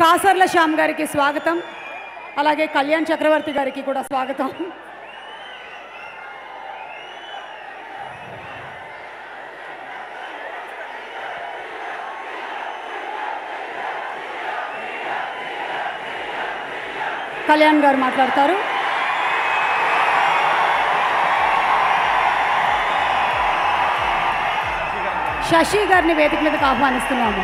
కాసర్ల శ్యామ్ గారికి స్వాగతం, అలాగే కళ్యాణ్ చక్రవర్తి గారికి కూడా స్వాగతం. కళ్యాణ్ గారు మాట్లాడతారు. శశి గారిని వేదిక మీదకి ఆహ్వానిస్తున్నాము.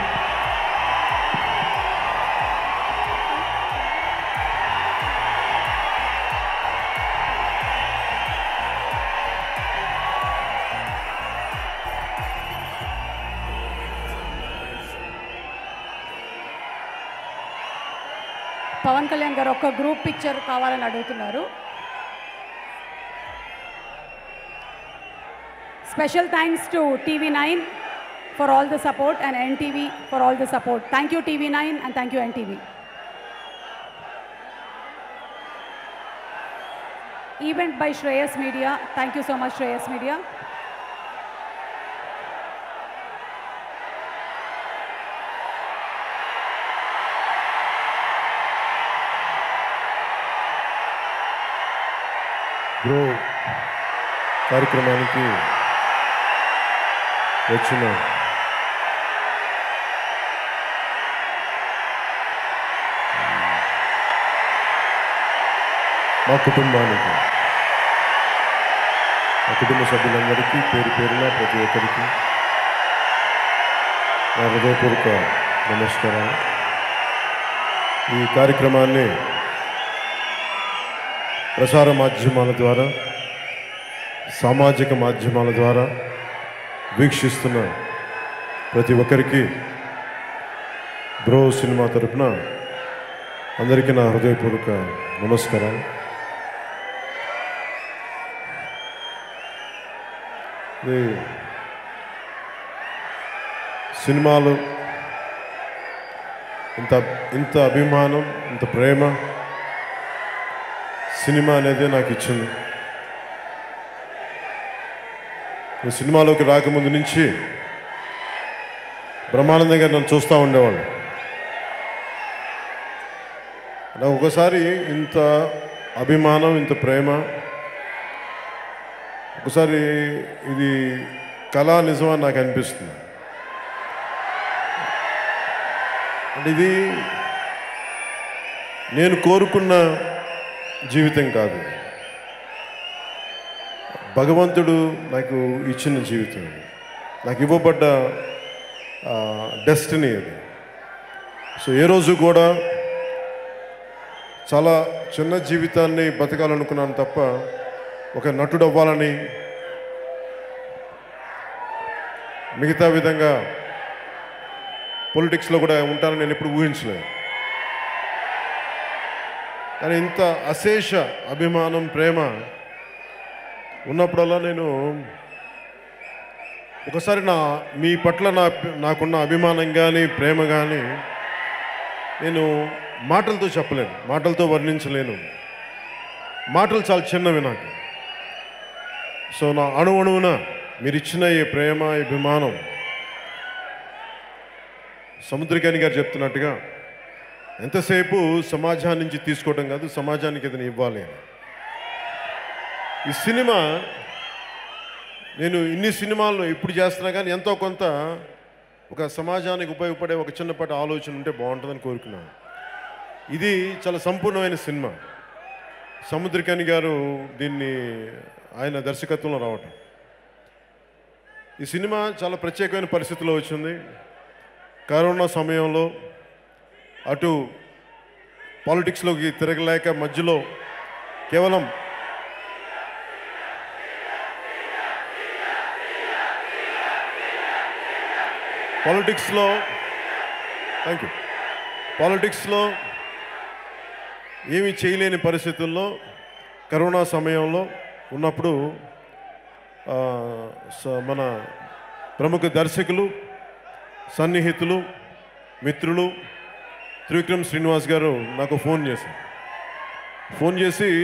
పవన్ కళ్యాణ్ గారు ఒక గ్రూప్ పిక్చర్ కావాలని అడుగుతున్నారు. Special thanks to TV9 for all the support and NTV for all the support. Thank you TV9 and thank you NTV. Event by Shreyas Media. Thank you so much Shreyas Media. Bro కార్యక్రమానికి వచ్చిన మా కుటుంబానికి, మా కుటుంబ సభ్యులందరికీ పేరు పేరున ప్రతి ఒక్కరికి నా హృదయపూర్వక నమస్కారాలు. ఈ కార్యక్రమాన్ని ప్రసార మాధ్యమాల ద్వారా, సామాజిక మాధ్యమాల ద్వారా వీక్షిస్తున్న ప్రతి ఒక్కరికి బ్రో సినిమా తరపున అందరికీ నా హృదయపూర్వక నమస్కారాలు. సినిమాలు ఇంత అభిమానం, ఇంత ప్రేమ సినిమా అనేది నాకు ఇచ్చింది. నేను సినిమాలోకి రాకముందు నుంచి బ్రహ్మానందంగా నన్ను చూస్తూ ఉండేవాళ్ళు. నాకు ఒకసారి ఇంత అభిమానం, ఇంత ప్రేమ, ఒకసారి ఇది కళా నిజమని నాకు అనిపిస్తుంది. అంటే ఇది నేను కోరుకున్న జీవితం కాదు, భగవంతుడు నాకు ఇచ్చిన జీవితం, నాకు ఇవ్వబడ్డ డెస్టినీ అది. సో ఏ రోజు కూడా చాలా చిన్న జీవితాన్ని బతకాలనుకున్నాను తప్ప ఒక నటుడు అవ్వాలని, మిగతా విధంగా పొలిటిక్స్లో కూడా ఉంటానని నేను ఎప్పుడు ఊహించలేదు. కానీ ఇంత అశేష అభిమానం, ప్రేమ ఉన్నప్పుడల్లా నేను ఒకసారి మీ పట్ల నాకున్న అభిమానం కానీ, ప్రేమ కానీ నేను మాటలతో చెప్పలేను, మాటలతో వర్ణించలేను. మాటలు చాలా చిన్నవి నాకు. సో నా అణువణువున మీరు ఇచ్చిన ఈ ప్రేమ, ఈ అభిమానం, సముద్రకాని గారు చెప్తున్నట్టుగా ఎంతసేపు సమాజాన్ని నుంచి తీసుకోవడం కాదు, సమాజానికి ఏదైనా ఇవ్వాలి అని. ఈ సినిమా నేను ఇన్ని సినిమాలను ఇప్పుడు చేస్తున్నా కానీ ఎంతో కొంత ఒక సమాజానికి ఉపయోగపడే ఒక చిన్నపాటి ఆలోచన ఉంటే బాగుంటుందని కోరుకున్నాను. ఇది చాలా సంపూర్ణమైన సినిమా. సముద్రకాని గారు దీన్ని ఆయన దర్శకత్వంలో రావటం. ఈ సినిమా చాలా ప్రత్యేకమైన పరిస్థితిలో వచ్చింది. కరోనా సమయంలో అటు పాలిటిక్స్లోకి తిరగలేక మధ్యలో కేవలం పాలిటిక్స్లో ఏమీ చేయలేని పరిస్థితుల్లో కరోనా సమయంలో ఉన్నప్పుడు మన ప్రముఖ దర్శకులు, సన్నిహితులు, మిత్రులు త్రివిక్రమ్ శ్రీనివాస్ గారు నాకు ఫోన్ చేసి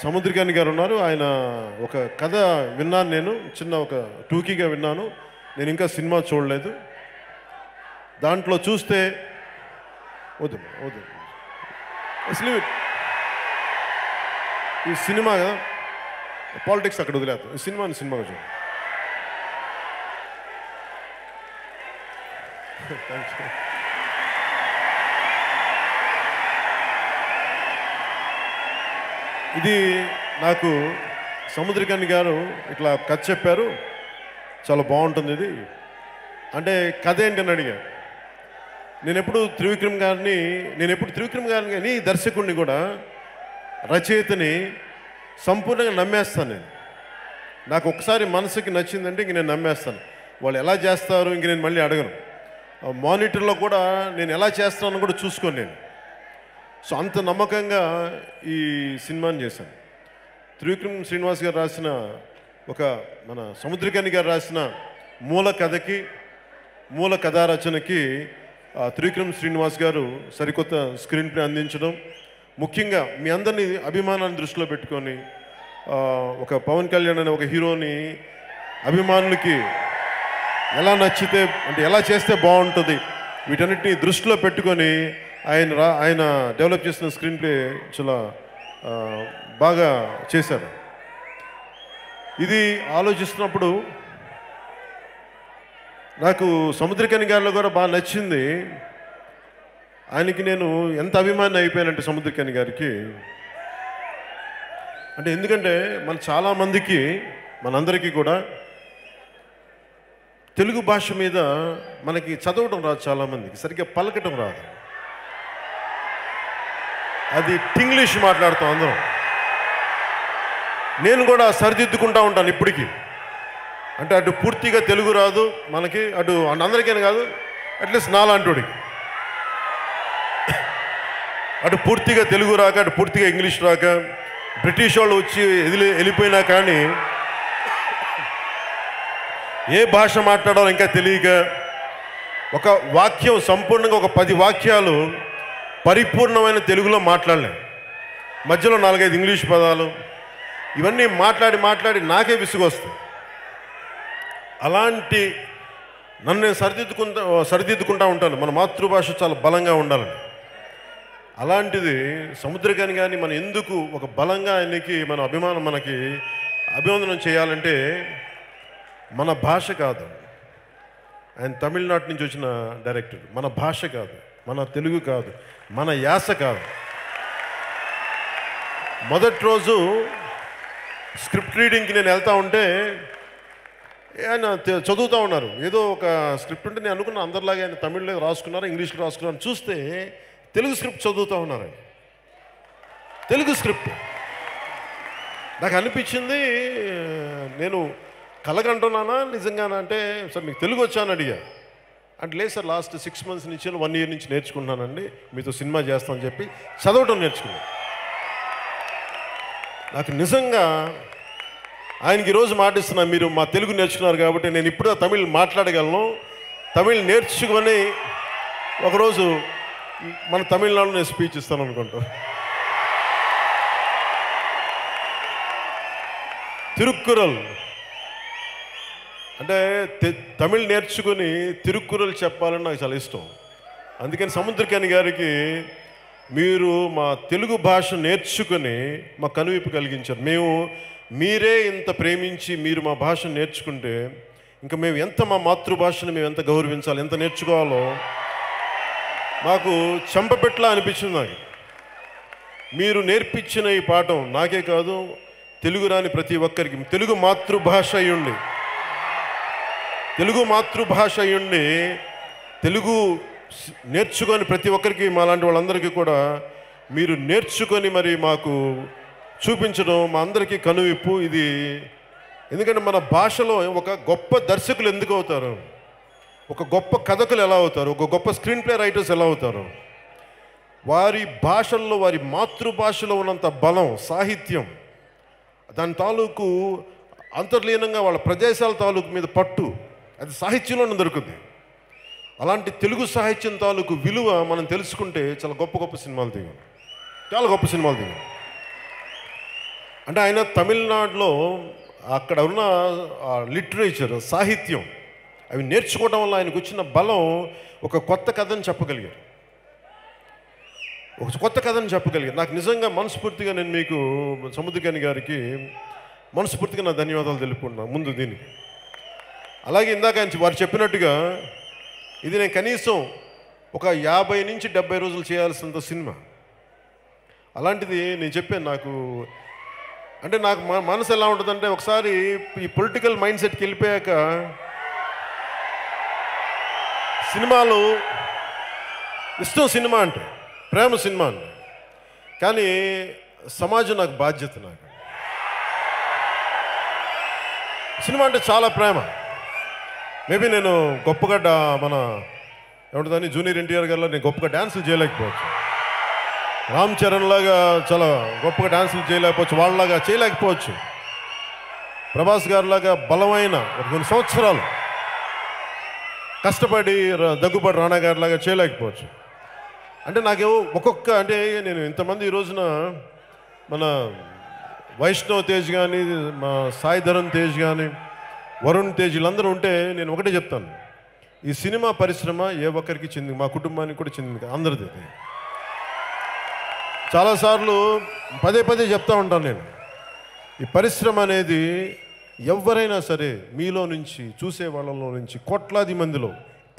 సముద్రకాని గారు ఉన్నారు, ఆయన ఒక కథ విన్నాను, నేను చిన్న ఒక టూకీగా విన్నాను, నేను ఇంకా సినిమా చూడలేదు, దాంట్లో చూస్తే వద్దు వద్దు అసలు ఈ సినిమా కదా, పాలిటిక్స్ అక్కడ వదిలేస్తాం. ఈ సినిమాగా చూడండి. Thank you. ఇది నాకు సముద్రకని గారు ఇట్లా కథ చెప్పారు, చాలా బాగుంటుంది ఇది అంటే. కథ ఏంటని అడిగా. నేను ఎప్పుడు త్రివిక్రమ్ గారిని కానీ దర్శకుడిని కూడా రచయితని సంపూర్ణంగా నమ్మేస్తాను నేను. నాకు ఒకసారి మనసుకి నచ్చిందంటే ఇంక నేను నమ్మేస్తాను. వాళ్ళు ఎలా చేస్తారు ఇంక నేను మళ్ళీ అడగను. మానిటర్లో కూడా నేను ఎలా చేస్తానని కూడా చూసుకోను నేను. సో అంత నమ్మకంగా ఈ సినిమాని చేశాను. త్రివిక్రమ్ శ్రీనివాస్ గారు రాసిన మన సముద్రకని గారు రాసిన మూల కథా రచనకి త్రివిక్రమ్ శ్రీనివాస్ గారు సరికొత్త స్క్రీన్ ప్లే అందించడం, ముఖ్యంగా మీ అందరినీ అభిమానాన్ని దృష్టిలో పెట్టుకొని ఒక పవన్ కళ్యాణ్ అనే ఒక హీరోని అభిమానులకి ఎలా నచ్చితే అంటే ఎలా చేస్తే బాగుంటుంది వీటన్నిటిని దృష్టిలో పెట్టుకొని ఆయన డెవలప్ చేసిన స్క్రీన్ ప్లే చాలా బాగా చేశారు. ఇది ఆలోచిస్తున్నప్పుడు నాకు సముద్రకని గారిలో కూడా బాగా నచ్చింది. ఆయనకి నేను ఎంత అభిమాని అయిపోయానంటే సముద్రకని గారికి అంటే, ఎందుకంటే చాలామందికి మనందరికీ కూడా తెలుగు భాష మీద మనకి చదవడం రాదు, చాలామందికి సరిగ్గా పలకటం రాదు. అది టింగ్లీష్ మాట్లాడుతాం అందరం. నేను కూడా సరిదిద్దుకుంటూ ఉంటాను ఇప్పటికీ. అంటే అటు పూర్తిగా తెలుగు రాదు మనకి, అటు అందరికీ కాదు, అట్లీస్ట్ నాలాంటోడికి అటు పూర్తిగా తెలుగు రాక, అటు పూర్తిగా ఇంగ్లీష్ రాక, బ్రిటిష్ వాళ్ళు వచ్చి వెళ్ళిపోయినా కానీ ఏ భాష మాట్లాడాలో ఇంకా తెలియక ఒక వాక్యం సంపూర్ణంగా ఒక 10 వాక్యాలు పరిపూర్ణమైన తెలుగులో మాట్లాడలేం. మధ్యలో 4-5 ఇంగ్లీష్ పదాలు ఇవన్నీ మాట్లాడి నాకే విసుగొస్తాయి. అలాంటి నన్ను నేను సరిదిద్దుకుంటా ఉంటాను. మన మాతృభాష చాలా బలంగా ఉండాలని. అలాంటిది సముద్రకని కానీ మనం ఎందుకు ఒక బలంగా ఆయనకి మన అభిమానం మనకి అభివందనం చేయాలంటే మన భాష కాదు, ఆయన తమిళనాడు నుంచి వచ్చిన డైరెక్టర్. మన భాష కాదు, మన తెలుగు కాదు, మన యాస కాదు. మొదటి రోజు స్క్రిప్ట్ రీడింగ్కి నేను వెళ్తా ఉంటే ఆయన చదువుతూ ఉన్నారు. ఏదో ఒక స్క్రిప్ట్ ఉంటే నేను అనుకున్నా అందరిలాగా ఆయన తమిళ్లో రాసుకున్నారు, ఇంగ్లీష్లో రాసుకున్నారు. చూస్తే తెలుగు స్క్రిప్ట్ చదువుతూ ఉన్నారు. తెలుగు స్క్రిప్ట్ నాకు అనిపించింది, నేను కలగంటున్నానా నిజంగానా అంటే, సార్ మీకు తెలుగు వచ్చాను అడిగా. అంటే లేదు సార్, లాస్ట్ 6 months నుంచి 1 year నుంచి నేర్చుకుంటున్నానండి, మీతో సినిమా చేస్తానని చెప్పి చదవటం నేర్చుకున్నాను. నాకు నిజంగా ఆయనకి ఈరోజు మాటిస్తున్నా, మీరు మా తెలుగు నేర్చుకున్నారు కాబట్టి నేను ఇప్పుడు తమిళ్ మాట్లాడగలను. తమిళ్ నేర్చుకొని ఒకరోజు మన తమిళనాడులో నేను స్పీచ్ ఇస్తాను అనుకుంటా. తిరుక్కురల్ అంటే తమిళ్ నేర్చుకుని తిరుక్కురల్ చెప్పాలని నాకు చాలా ఇష్టం. అందుకని సముద్రకని గారికి మీరు మా తెలుగు భాష నేర్చుకుని మా కనువిప్పు కలిగించారు. మీరే ఇంత ప్రేమించి మీరు మా భాషను నేర్చుకుంటే ఇంకా మేము ఎంత మా మాతృభాషను మేము ఎంత గౌరవించాలి, ఎంత నేర్చుకోవాలో మాకు చెంపపెట్లా అనిపించింది. నాకు మీరు నేర్పించిన ఈ పాఠం నాకే కాదు, తెలుగు రాని ప్రతి ఒక్కరికి తెలుగు మాతృభాష అయ్యుండి తెలుగు నేర్చుకొని ప్రతి ఒక్కరికి మాలాంటి వాళ్ళందరికీ కూడా మీరు నేర్చుకొని మరి మాకు చూపించడం మా అందరికీ కనువిప్పు. ఇది ఎందుకంటే మన భాషలో ఒక గొప్ప దర్శకులు ఎందుకు అవుతారు, ఒక గొప్ప కథకులు ఎలా అవుతారు, ఒక గొప్ప స్క్రీన్ ప్లే రైటర్స్ ఎలా అవుతారు, వారి భాషల్లో వారి మాతృభాషలో ఉన్నంత బలం, సాహిత్యం, దాని తాలూకు అంతర్లీనంగా వాళ్ళ ప్రదేశాల తాలూకు మీద పట్టు అది సాహిత్యంలోనే దొరుకుతుంది. అలాంటి తెలుగు సాహిత్యం తాలూకు విలువ మనం తెలుసుకుంటే చాలా గొప్ప సినిమాలు దిగాం, చాలా గొప్ప సినిమాలు దిగాం. అంటే ఆయన తమిళనాడులో అక్కడ ఉన్న లిటరేచర్, సాహిత్యం అవి నేర్చుకోవడం వల్ల ఆయనకు వచ్చిన బలం ఒక కొత్త కథని చెప్పగలిగారు. ఒక కొత్త కథను చెప్పగలిగాను. నాకు నిజంగా మనస్ఫూర్తిగా నేను మీకు సముద్రకాని గారికి మనస్ఫూర్తిగా నా ధన్యవాదాలు తెలుపుకుంటున్నాను ముందు దీనికి. అలాగే ఇందాక వారు చెప్పినట్టుగా ఇది నేను కనీసం ఒక 50 నుంచి 70 రోజులు చేయాల్సినంత సినిమా. అలాంటిది నేను చెప్పాను. నాకు అంటే నాకు మనసు ఎలా ఉంటుందంటే ఒకసారి ఈ పొలిటికల్ మైండ్ సెట్కి వెళ్ళిపోయాక సినిమాలు ఇష్టం, సినిమా అంటే ప్రేమ, సినిమా అంటే. కానీ సమాజం నాకు బాధ్యత. నాకు సినిమా అంటే చాలా ప్రేమ. మేబీ నేను గొప్పగా మన ఏమంటుందని జూనియర్ ఎన్టీఆర్ గారిలో నేను గొప్పగా డ్యాన్సులు చేయలేకపోవచ్చు, రామ్ చరణ్ లాగా చాలా గొప్పగా డాన్సులు చేయలేకపోవచ్చు, వాళ్ళలాగా చేయలేకపోవచ్చు, ప్రభాస్ గారిలాగా బలమైన కొన్ని సంవత్సరాలు కష్టపడి దగ్గుబాటి రాణా గారిలాగా చేయలేకపోవచ్చు. అంటే నాకేమో ఒక్కొక్క అంటే నేను ఇంతమంది ఈ రోజున మన వైష్ణవ్ తేజ్ కానీ, మా సాయి ధరమ్ తేజ్ కానీ, వరుణ్ తేజ్ వీళ్ళందరూ ఉంటే నేను ఒకటే చెప్తాను, ఈ సినిమా పరిశ్రమ ఏ ఒక్కరికి చెందింది, మా కుటుంబానికి కూడా చెందింది, అందరిది. చాలాసార్లు పదే పదే చెప్తా ఉంటాను నేను, ఈ పరిశ్రమ అనేది ఎవరైనా సరే మీలో నుంచి చూసే వాళ్ళలో నుంచి కోట్లాది మందిలో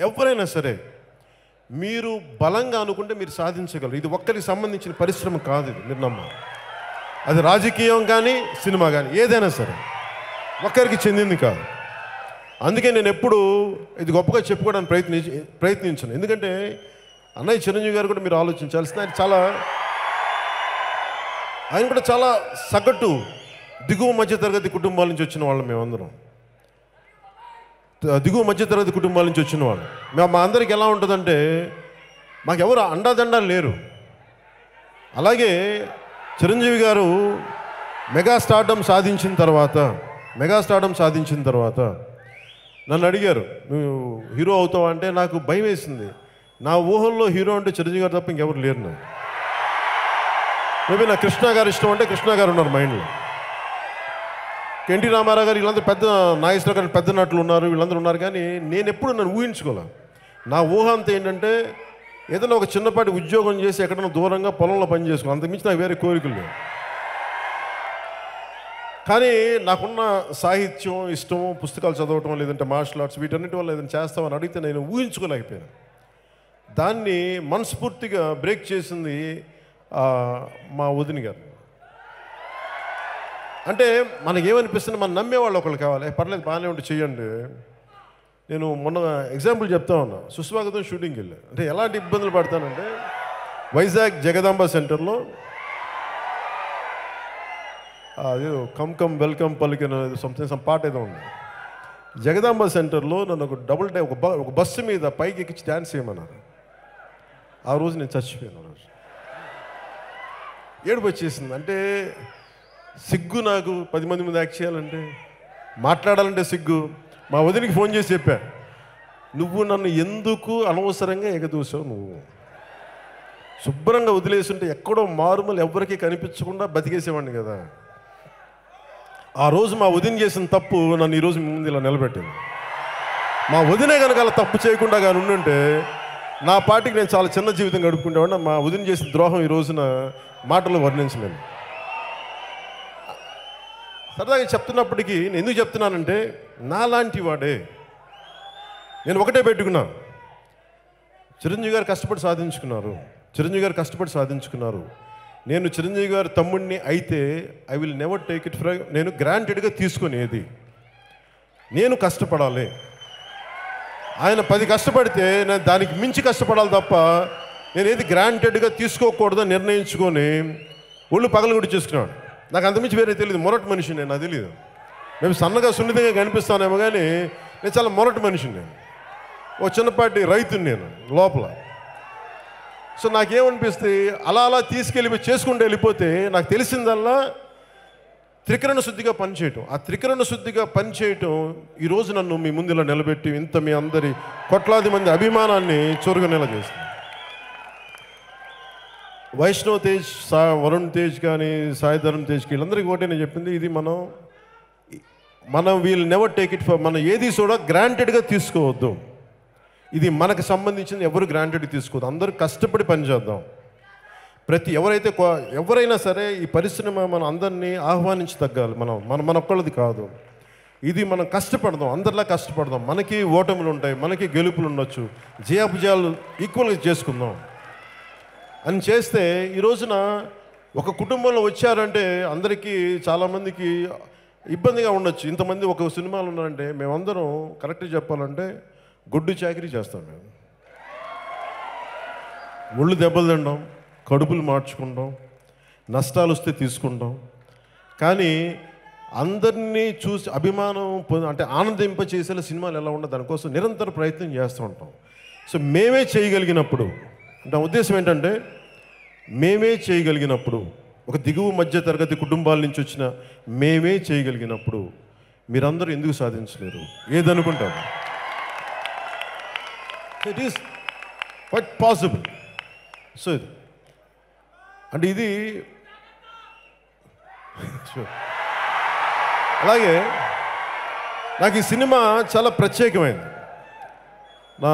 ఎవరైనా సరే మీరు బలంగా అనుకుంటే మీరు సాధించగలరు. ఇది ఒక్కరికి సంబంధించిన పరిశ్రమ కాదు, ఇది మీరు నమ్మాలి. అది రాజకీయం కానీ సినిమా కానీ ఏదైనా సరే ఒక్కరికి చెందింది కాదు. అందుకే నేను ఎప్పుడు ఇది గొప్పగా చెప్పుకోవడానికి ప్రయత్నించాను. ఎందుకంటే అన్నయ్య చిరంజీవి గారు కూడా మీరు ఆలోచించాల్సిన ఆయన కూడా చాలా సగటు దిగువ మధ్యతరగతి కుటుంబాల నుంచి వచ్చిన వాళ్ళం. మేమందరం దిగువ మధ్యతరగతి కుటుంబాల నుంచి వచ్చిన వాళ్ళు. మా అందరికి ఎలా ఉంటుందంటే మాకెవరు అండాదండా లేరు. అలాగే చిరంజీవి గారు మెగా స్టార్డమ్ సాధించిన తర్వాత నన్ను అడిగారు, నువ్వు హీరో అవుతావా అంటే నాకు భయం వేసింది. నా ఊహల్లో హీరో అంటే చిరంజీవి గారు తప్ప ఇంకెవరు లేరు. నాకు మేబీ నా కృష్ణ గారు ఇష్టం అంటే కృష్ణ గారు ఉన్నారు మైండ్లో, ఎన్టీ రామారావు గారు వీళ్ళందరూ పెద్ద నాగేశ్వర గారు పెద్ద నటులు ఉన్నారు, వీళ్ళందరూ ఉన్నారు. కానీ నేను ఎప్పుడు నన్ను ఊహించుకోలే. నా ఊహ అంతా ఏంటంటే ఏదైనా ఒక చిన్నపాటి ఉద్యోగం చేసి ఎక్కడైనా దూరంగా పొలంలో పని చేసుకోవాలి, అంతకుమించి నాకు వేరే కోరికలు లేవు. కానీ నాకున్న సాహిత్యం ఇష్టం, పుస్తకాలు చదవటం, లేదంటే మార్షల్ ఆర్ట్స్, వీటన్నిటి వల్ల ఏదైనా చేస్తామని అడిగితే నేను ఊహించుకోలేకపోయాను. దాన్ని మనస్ఫూర్తిగా బ్రేక్ చేసింది మా వదిన గారు. అంటే మనకేమనిపిస్తుంది, మనం నమ్మేవాళ్ళు ఒకళ్ళు కావాలి. పర్లేదు బాగానే ఉంటే చెయ్యండి. నేను మొన్న ఎగ్జాంపుల్ చెప్తా ఉన్నా, సుస్వాగతం షూటింగ్కి వెళ్ళా. అంటే ఎలాంటి ఇబ్బందులు పడతానంటే వైజాగ్ జగదాంబ సెంటర్లో అది కమ్ వెల్కమ్ పలికిన సమ్ పాట ఏదో ఉంది. జగదాంబ సెంటర్లో నన్ను ఒక డబుల్ టైం ఒక బస్సు మీద పైకి ఎక్కించి డ్యాన్స్ చేయమన్నారు. ఆ రోజు నేను చచ్చిపోయాను. రోజు ఏడుపు వచ్చేసింది. అంటే సిగ్గు, నాకు 10 మంది ముందు యాక్ట్ చేయాలంటే, మాట్లాడాలంటే సిగ్గు. మా వదినికి ఫోన్ చేసి చెప్పా, నువ్వు నన్ను ఎందుకు అనవసరంగా ఎగదూసావు, నువ్వు శుభ్రంగా వదిలేస్తుంటే ఎక్కడో మారుమూల ఎవరికి కనిపించకుండా బతికేసేవాడిని కదా. ఆ రోజు మా వదిన చేసిన తప్పు నన్ను ఈరోజు మీ ముందు ఇలా నిలబెట్టింది. మా వదినే కనుక అలా తప్పు చేయకుండా కానీ ఉండుంటే నా పార్టీకి నేను చాలా చిన్న జీవితం గడుపుకుంటామన్నా. మా వదిన చేసిన ద్రోహం ఈ రోజున మాటలు వర్ణించలేను. సరదాగా చెప్తున్నప్పటికీ నేను ఎందుకు చెప్తున్నానంటే, నాలాంటి వాడే నేను ఒకటే పెట్టుకున్నా, చిరంజీవి గారు కష్టపడి సాధించుకున్నారు. నేను చిరంజీవి గారు తమ్ముడిని అయితే I will never take it for, నేను గ్రాంటెడ్గా తీసుకునేది. నేను కష్టపడాలి. ఆయన 10 కష్టపడితే నేను దానికి మించి కష్టపడాలి తప్ప నేను ఏది గ్రాంటెడ్గా తీసుకోకూడదని నిర్ణయించుకొని ఒళ్ళు పగలగొట్టి చేసుకున్నాడు. నాకు అంతమించి వేరే తెలియదు. మొరటి మనిషి నేను, నాకు తెలియదు. మేము సన్నగా సున్నితంగా కనిపిస్తానేమో కానీ నేను చాలా మొరటి మనిషిని. నేను ఓ చిన్నపాటి రైతుని నేను లోపల. సో నాకేమనిపిస్తే అలా తీసుకెళ్ళి చేసుకుంటూ వెళ్ళిపోతే నాకు తెలిసిందల్లా త్రికరణ శుద్ధిగా పనిచేయటం. ఆ త్రికరణ శుద్ధిగా పనిచేయటం ఈరోజు నన్ను మీ ముందు ఇలా నిలబెట్టి ఇంత మీ అందరి కోట్లాది మంది అభిమానాన్ని చొరుగునేలా చేస్తుంది. వైష్ణవ్ తేజ్, వరుణ్ తేజ్ కానీ, సాయి ధరమ్ తేజ్కి వీళ్ళందరికీ ఒకటే నేను చెప్పింది, ఇది మనం we'll never take it for, మనం ఏది కూడా గ్రాంటెడ్గా తీసుకోవద్దు. ఇది మనకు సంబంధించిన ఎవరు గ్రాంటెడ్గా తీసుకోవద్దు. అందరూ కష్టపడి పనిచేద్దాం. ఎవరైనా సరే ఈ పరిశ్రమ మన అందరినీ ఆహ్వానించి తగ్గాలి. మన ఒక్కళ్ళది కాదు ఇది. మనం కష్టపడదాం, అందరిలా కష్టపడదాం. మనకి ఓటములు ఉంటాయి, మనకి గెలుపులు ఉండొచ్చు, జయాపజయాలు ఈక్వల్గా చేసుకుందాం అని చేస్తే ఈ రోజున ఒక కుటుంబంలో వచ్చారంటే అందరికీ చాలామందికి ఇబ్బందిగా ఉండొచ్చు. ఇంతమంది ఒక సినిమాలు ఉన్నారంటే మేమందరం కరెక్ట్గా చెప్పాలంటే గొడ్డు చాకరీ చేస్తాం. మేము ఒళ్ళు దెబ్బలు తింటాం, కడుపులు మార్చుకుంటాం, నష్టాలు వస్తే తీసుకుంటాం. కానీ అందరినీ చూసి అభిమానం అంటే ఆనందింపచేసేలా సినిమాలు ఎలా ఉండదు దానికోసం నిరంతర ప్రయత్నం చేస్తూ ఉంటాం. సో మేమే చేయగలిగినప్పుడు అంటే ఉద్దేశం ఏంటంటే మేమే చేయగలిగినప్పుడు ఒక దిగువ మధ్య తరగతి కుటుంబాల నుంచి వచ్చిన మేమే చేయగలిగినప్పుడు మీరందరూ ఎందుకు సాధించలేరు? ఏదనుకుంటారు? It is quite possible. So అంటే ఇది అలాగే నాకు ఈ సినిమా చాలా ప్రత్యేకమైంది. నా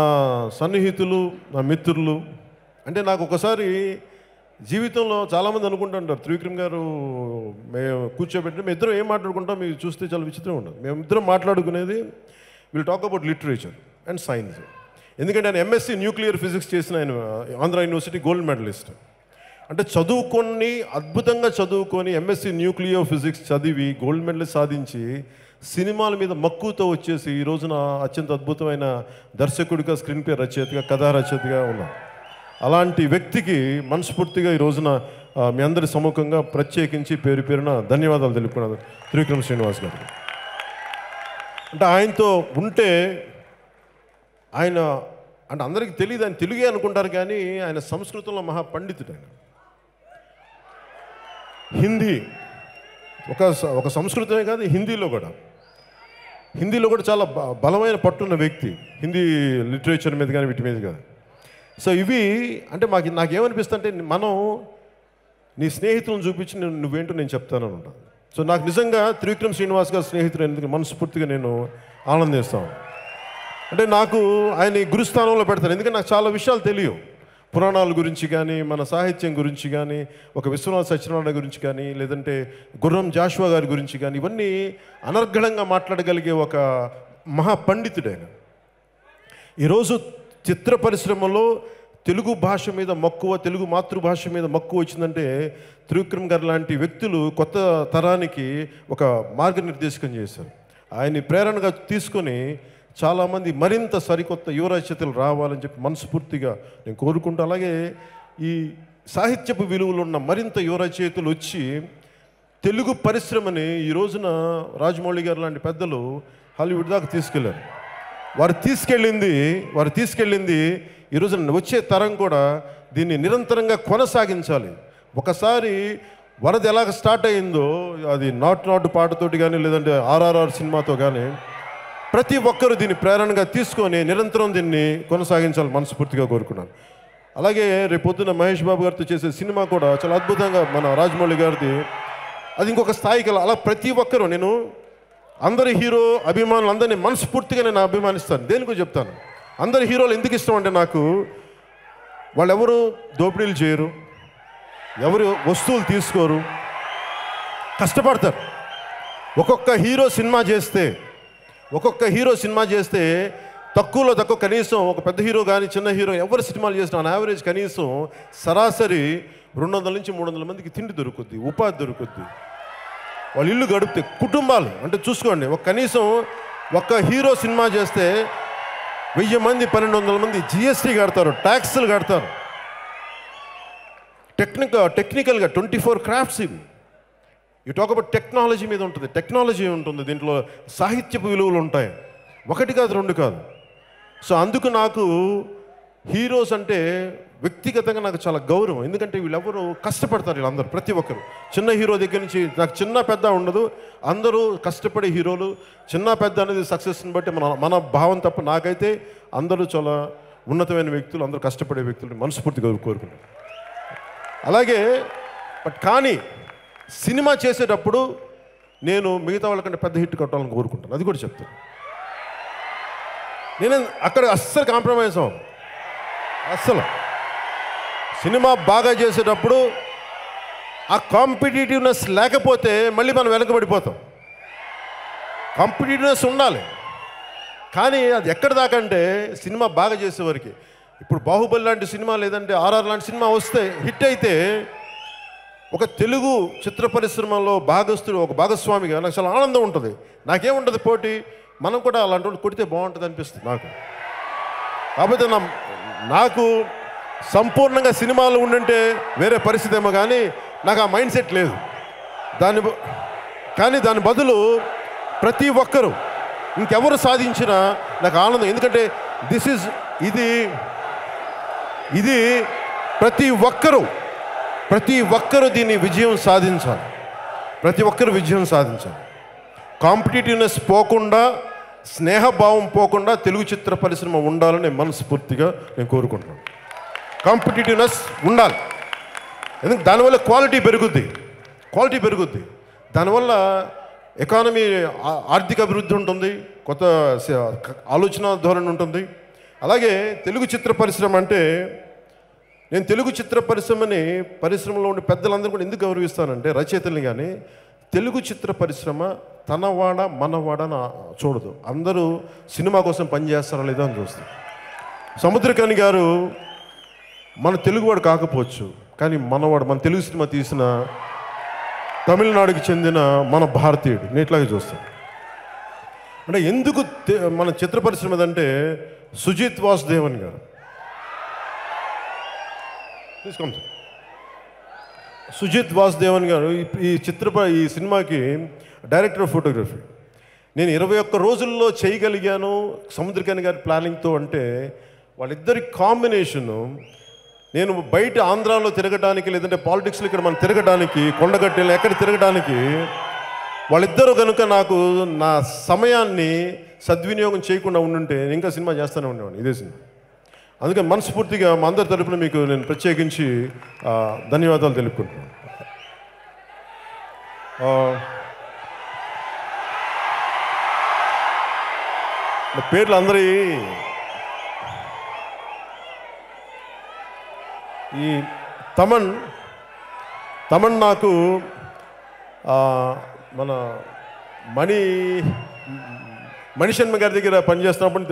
సన్నిహితులు, నా మిత్రులు అంటే నాకు ఒకసారి జీవితంలో చాలామంది అనుకుంటుంటారు త్రివిక్రమ్ గారు మేము కూర్చోబెట్టి మేము ఇద్దరం ఏం మాట్లాడుకుంటాం మీరు చూస్తే చాలా విచిత్రంగా ఉండదు. మేము ఇద్దరం మాట్లాడుకునేది will talk about literature and science. ఎందుకంటే ఆయన ఎంఎస్సీ న్యూక్లియర్ ఫిజిక్స్ చేసిన ఆయన ఆంధ్ర యూనివర్సిటీ గోల్డ్ మెడలిస్ట్. అంటే అద్భుతంగా చదువుకొని ఎంఎస్సీ న్యూక్లియర్ ఫిజిక్స్ చదివి గోల్డ్ మెడల్ సాధించి సినిమాల మీద మక్కువతో వచ్చేసి ఈ రోజున అత్యంత అద్భుతమైన దర్శకుడిగా, స్క్రీన్ ప్లే రచయితగా, కథా రచయితగా ఉన్నారు. అలాంటి వ్యక్తికి మనస్ఫూర్తిగా ఈ రోజున మీ అందరి సముఖంగా ప్రత్యేకించి పేరున ధన్యవాదాలు తెలుపుకున్నాను త్రివిక్రమ్ శ్రీనివాస్ గారికి. అంటే ఆయనతో ఉంటే ఆయన అంటే అందరికీ తెలియదు, ఆయన తెలుగే అనుకుంటారు కానీ ఆయన సంస్కృతంలో మహా పండితుడు. ఆయన హిందీ ఒక సంస్కృతమే కాదు, హిందీలో కూడా చాలా బలమైన పట్టున్న వ్యక్తి. హిందీ లిటరేచర్ మీద కానీ వీటి మీద కాదు. సో ఇవి అంటే నాకేమనిపిస్తుంది అంటే మనం నీ స్నేహితులను చూపించి నువ్వేంటో నేను చెప్తాను ఉంటాను. సో నాకు నిజంగా త్రివిక్రమ్ శ్రీనివాస్ గారు స్నేహితులు ఎందుకు మనస్ఫూర్తిగా నేను ఆనందిస్తాను. అంటే నాకు ఆయన గురుస్థానంలో పెడతాను. ఎందుకంటే నాకు చాలా విషయాలు తెలియవు, పురాణాల గురించి కానీ, మన సాహిత్యం గురించి కానీ, ఒక విశ్వనాథ సత్యనారాయణ గురించి కానీ, లేదంటే గుర్రం జాషువా గారి గురించి కానీ, ఇవన్నీ అనర్గళంగా మాట్లాడగలిగే ఒక మహాపండితుడు ఆయన. ఈరోజు చిత్ర పరిశ్రమలో తెలుగు భాష మీద మక్కువ, తెలుగు మాతృభాష మీద మక్కువ వచ్చిందంటే త్రివిక్రమ్ గారు లాంటి వ్యక్తులు కొత్త తరానికి ఒక మార్గనిర్దేశకం చేశారు. ఆయన్ని ప్రేరణగా తీసుకొని చాలామంది మరింత సరికొత్త యువ రచయితలు రావాలని చెప్పి మనస్ఫూర్తిగా నేను కోరుకుంటూ, అలాగే ఈ సాహిత్యపు విలువలు ఉన్న మరింత యువ రచయితలు వచ్చి తెలుగు పరిశ్రమని ఈ రోజున రాజమౌళి గారు లాంటి పెద్దలు హాలీవుడ్ దాకా తీసుకెళ్లారు. వారు తీసుకెళ్ళింది ఈ రోజున వచ్చే తరం కూడా దీన్ని నిరంతరంగా కొనసాగించాలి. ఒకసారి వరద ఎలాగ స్టార్ట్ అయిందో అది నాటు పాటతోటి కానీ, లేదంటే RRR సినిమాతో కానీ ప్రతి ఒక్కరూ దీన్ని ప్రేరణగా తీసుకొని నిరంతరం దీన్ని కొనసాగించాలి మనస్ఫూర్తిగా కోరుకున్నాను. అలాగే రేపొద్దున మహేష్ బాబు గారితో చేసే సినిమా కూడా చాలా అద్భుతంగా మన రాజమౌళి గారిది అది ఇంకొక స్థాయికి అలా ప్రతి ఒక్కరూ నేను అందరి హీరో అభిమానులు అందరినీ మనస్ఫూర్తిగా నేను అభిమానిస్తాను. దేనికో చెప్తాను, అందరి హీరోలు ఎందుకు ఇష్టం అంటే నాకు వాళ్ళెవరు దోపిడీలు చేయరు, ఎవరు వస్తువులు తీసుకోరు, కష్టపడతారు. ఒక్కొక్క హీరో సినిమా చేస్తే తక్కువలో తక్కువ కనీసం ఒక పెద్ద హీరో కానీ చిన్న హీరో ఎవరు సినిమాలు చేసినా ఆన్ యావరేజ్ కనీసం సరాసరి 200 నుంచి 300 మందికి తిండి దొరుకుద్ది, ఉపాధి దొరుకుద్ది, వాళ్ళ ఇల్లు గడిపితే కుటుంబాలు. అంటే చూసుకోండి, కనీసం ఒక హీరో సినిమా చేస్తే 1000 మంది 1200 మంది GST కడతారు, ట్యాక్స్లు కడతారు. టెక్నికల్గా 24 క్రాఫ్ట్స్ ఇవి. యూ టాక్ అబౌట్ టెక్నాలజీ మీద ఉంటుంది, టెక్నాలజీ ఉంటుంది, దీంట్లో సాహిత్యపు విలువలు ఉంటాయి. 1 కాదు 2 కాదు. సో అందుకు నాకు హీరోస్ అంటే వ్యక్తిగతంగా నాకు చాలా గౌరవం. ఎందుకంటే వీళ్ళెవరూ కష్టపడతారు, వీళ్ళందరూ ప్రతి ఒక్కరు. చిన్న హీరో దగ్గర నుంచి నాకు చిన్న పెద్ద ఉండదు, అందరూ కష్టపడే హీరోలు. చిన్న పెద్ద అనేది సక్సెస్ని బట్టి మన భావం తప్ప నాకైతే అందరూ చాలా ఉన్నతమైన వ్యక్తులు, అందరూ కష్టపడే వ్యక్తులు మనస్ఫూర్తిగా కోరుకుంటాను. అలాగే కానీ సినిమా చేసేటప్పుడు నేను మిగతా వాళ్ళకంటే పెద్ద హిట్ కొట్టాలని కోరుకుంటాను, అది కూడా చెప్తాను. నేను అక్కడ అస్సలు కాంప్రమైజ్ అవ్వను, అస్సలు. సినిమా బాగా చేసేటప్పుడు ఆ కాంపిటేటివ్నెస్ లేకపోతే మళ్ళీ మనం వెనకబడిపోతాం. కాంపిటేటివ్నెస్ ఉండాలి, కానీ అది ఎక్కడి దాకా అంటే సినిమా బాగా చేసేవారికి. ఇప్పుడు బాహుబలి లాంటి సినిమా లేదంటే ఆర్ఆర్ లాంటి సినిమా వస్తే హిట్ అయితే ఒక తెలుగు చిత్ర పరిశ్రమలో భాగస్తుడు, ఒక భాగస్వామిగా నాకు చాలా ఆనందం ఉంటుంది. నాకేముంటుంది పోటీ, మనం కూడా అలాంటి వాళ్ళు కొడితే బాగుంటుంది అనిపిస్తుంది నాకు. కాకపోతే నాకు సంపూర్ణంగా సినిమాలు ఉండంటే వేరే పరిస్థితి ఏమో, కానీ నాకు ఆ మైండ్ సెట్ లేదు. కానీ దాని బదులు ప్రతి ఒక్కరూ ఇంకెవరు సాధించినా నాకు ఆనందం. ఎందుకంటే ఇది ప్రతి ఒక్కరూ దీన్ని విజయం సాధించాలి. ప్రతి ఒక్కరు విజయం సాధించాలి. కాంపిటేటివ్నెస్ పోకుండా, స్నేహభావం పోకుండా తెలుగు చిత్ర పరిశ్రమ ఉండాలని మనస్ఫూర్తిగా నేను కోరుకుంటున్నాను. కాంపిటేటివ్నెస్ ఉండాలి, ఎందుకంటే దానివల్ల క్వాలిటీ పెరుగుద్ది. దానివల్ల ఎకానమీ, ఆర్థిక అభివృద్ధి ఉంటుంది, కొత్త ఆలోచన ధోరణి ఉంటుంది. అలాగే తెలుగు చిత్ర పరిశ్రమ అంటే, నేను తెలుగు చిత్ర పరిశ్రమలో ఉండే పెద్దలందరూ కూడా ఎందుకు గౌరవిస్తానంటే, రచయితల్ని కానీ, తెలుగు చిత్ర పరిశ్రమ తనవాడ మనవాడ అని చూడదు. అందరూ సినిమా కోసం పనిచేస్తారా లేదా అని చూస్తారు. సముద్రకని గారు మన తెలుగువాడు కాకపోవచ్చు, కానీ మనవాడు, మన తెలుగు సినిమా తీసిన తమిళనాడుకి చెందిన మన భారతీయుడు, నేను ఇట్లాగే చూస్తాను. అంటే ఎందుకు మన చిత్ర పరిశ్రమ అంటే సుజిత్ వాసుదేవన్ గారు తీసుకోండి. సుజిత్ వాసుదేవన్ గారు ఈ సినిమాకి డైరెక్టర్ ఆఫ్ ఫోటోగ్రఫీ. నేను 21 రోజుల్లో చేయగలిగాను సముద్రకని గారి ప్లానింగ్తో. అంటే వాళ్ళిద్దరి కాంబినేషను, నేను బయట ఆంధ్రాలో తిరగడానికి, లేదంటే పాలిటిక్స్లో ఇక్కడ మనం తిరగడానికి, కొండగట్టెలు ఎక్కడ తిరగడానికి, వాళ్ళిద్దరూ కనుక నాకు నా సమయాన్ని సద్వినియోగం చేయకుండా ఉండుంటే నేను ఇంకా సినిమా చేస్తూనే ఉండేవాడిని, ఇదే సినిమా. అందుకని మనస్ఫూర్తిగా మా అందరి తరపున మీకు నేను ప్రత్యేకించి ధన్యవాదాలు తెలుపుకుంటున్నాను. పేర్లు అందరి ఈ తమన్ నాకు మన మణిశర్మ గారి దగ్గర పనిచేస్తున్నప్పటి నుంచి,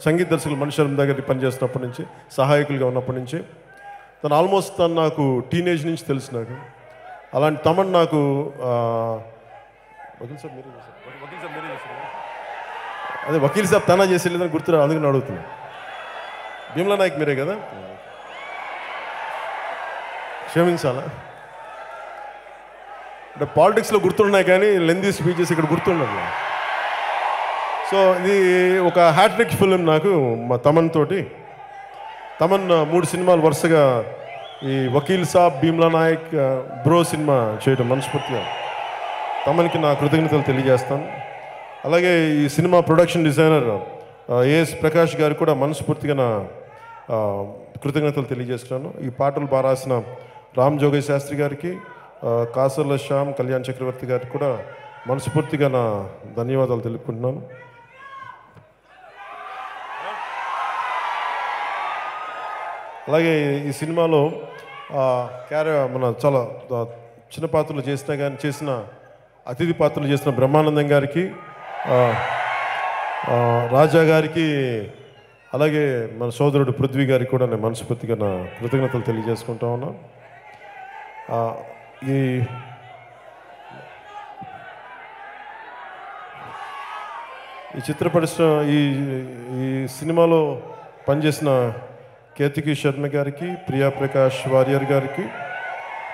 సంగీత దర్శకులు మణిశర్మ దగ్గర పనిచేస్తున్నప్పటి నుంచి, సహాయకులుగా ఉన్నప్పటి నుంచి తను ఆల్మోస్ట్ నాకు టీనేజ్ నుంచి తెలుసు నాకు. అలాంటి తమన్ నాకు వకీల్ సాబ్ తనా చేసి లేదని గుర్తురా, అందుకని అడుగుతున్నాను. భీమ్లా నాయక్ మీరే కదా, క్షమించాలా. అంటే పాలిటిక్స్లో గుర్తున్నాయి కానీ లెందీ స్పీచెస్ ఇక్కడ గుర్తుండదు. సో ఇది ఒక హ్యాట్రిక్ ఫిలిం నాకు మా తమన్ 3 సినిమాలు వరుసగా ఈ వకీల్ సాబ్, భీమ్లా నాయక్, బ్రో సినిమా చేయడం మనస్ఫూర్తిగా తమన్కి నా కృతజ్ఞతలు తెలియజేస్తాను. అలాగే ఈ సినిమా ప్రొడక్షన్ డిజైనర్ ఏఎస్ ప్రకాష్ గారికి కూడా మనస్ఫూర్తిగా నా కృతజ్ఞతలు తెలియజేస్తున్నాను. ఈ పాటలు బాగా రాసిన రామ్ జోగయ్య శాస్త్రి గారికి, కాసర్ల శ్యామ్, కళ్యాణ్ చక్రవర్తి గారికి కూడా మనస్ఫూర్తిగా నా ధన్యవాదాలు తెలుపుకుంటున్నాను. అలాగే ఈ సినిమాలో మన చాలా చిన్న పాత్రలు చేసిన అతిథి పాత్రలు చేసిన బ్రహ్మానందం గారికి, రాజా గారికి, అలాగే మన సోదరుడు పృథ్వీ గారికి కూడా నేను మనస్ఫూర్తిగా నా కృతజ్ఞతలు తెలియజేసుకుంటా ఉన్నాను. ఈ చిత్ర పరిశ్రమ ఈ సినిమాలో పనిచేసిన కేతికి శర్మ గారికి, ప్రియా ప్రకాష్ వారియర్ గారికి,